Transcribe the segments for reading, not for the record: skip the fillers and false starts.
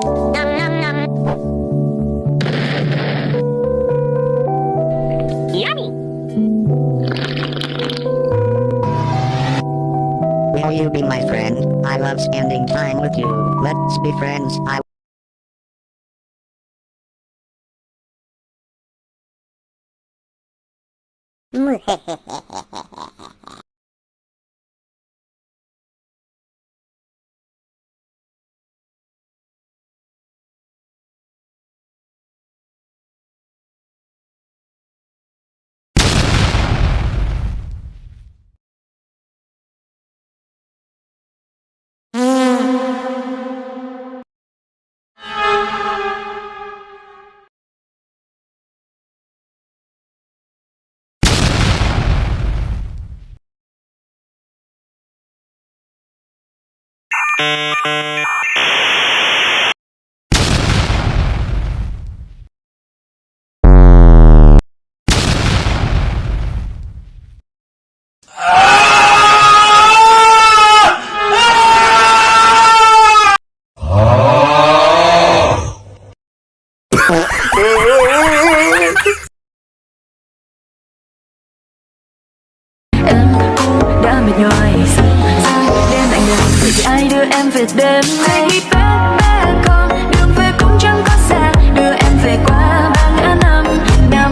Nom nom nom. Yummy. Will you be my friend? I love spending time with you. Let's be friends. Em cũng đã mệt nhoài đêm anh lại vậy thì ai đưa em về đêm nay bé con đường về cũng chẳng có xa đưa em về qua ba ngã năm ngã.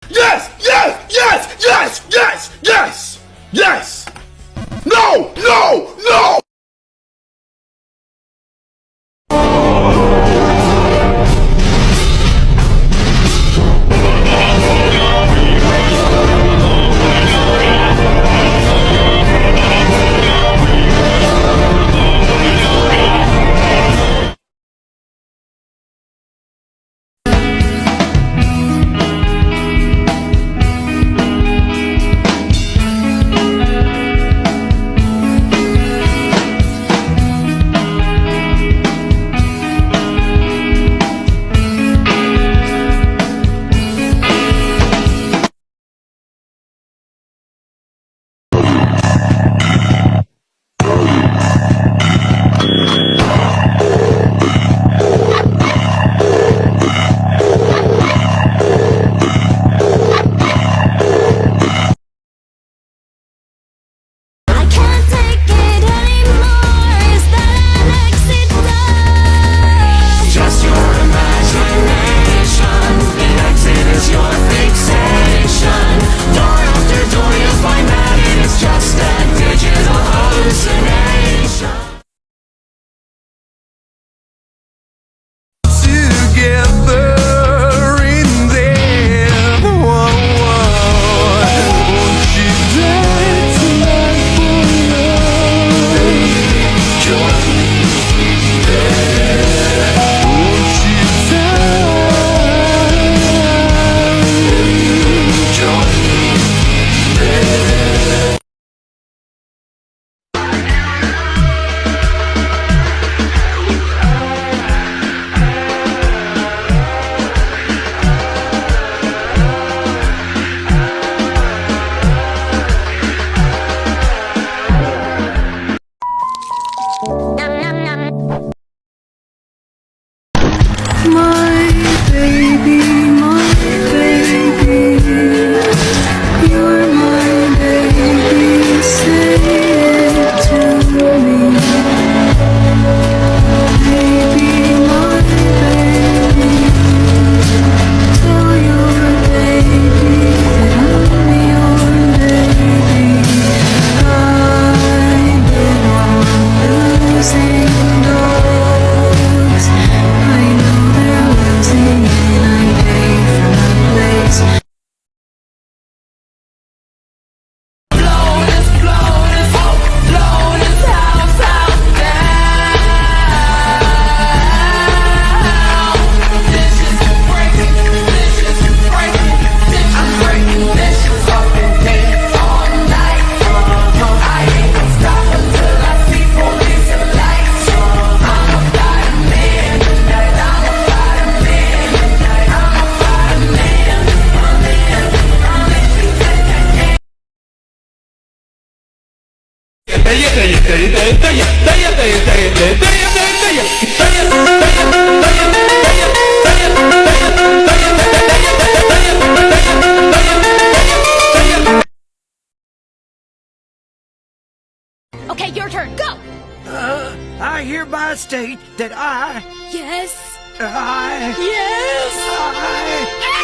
Yes! Yes! Yes! Yes! Yes! Yes! Yes! No! No! No! Okay, your turn. Go. I hereby state that I Yes. Yes! I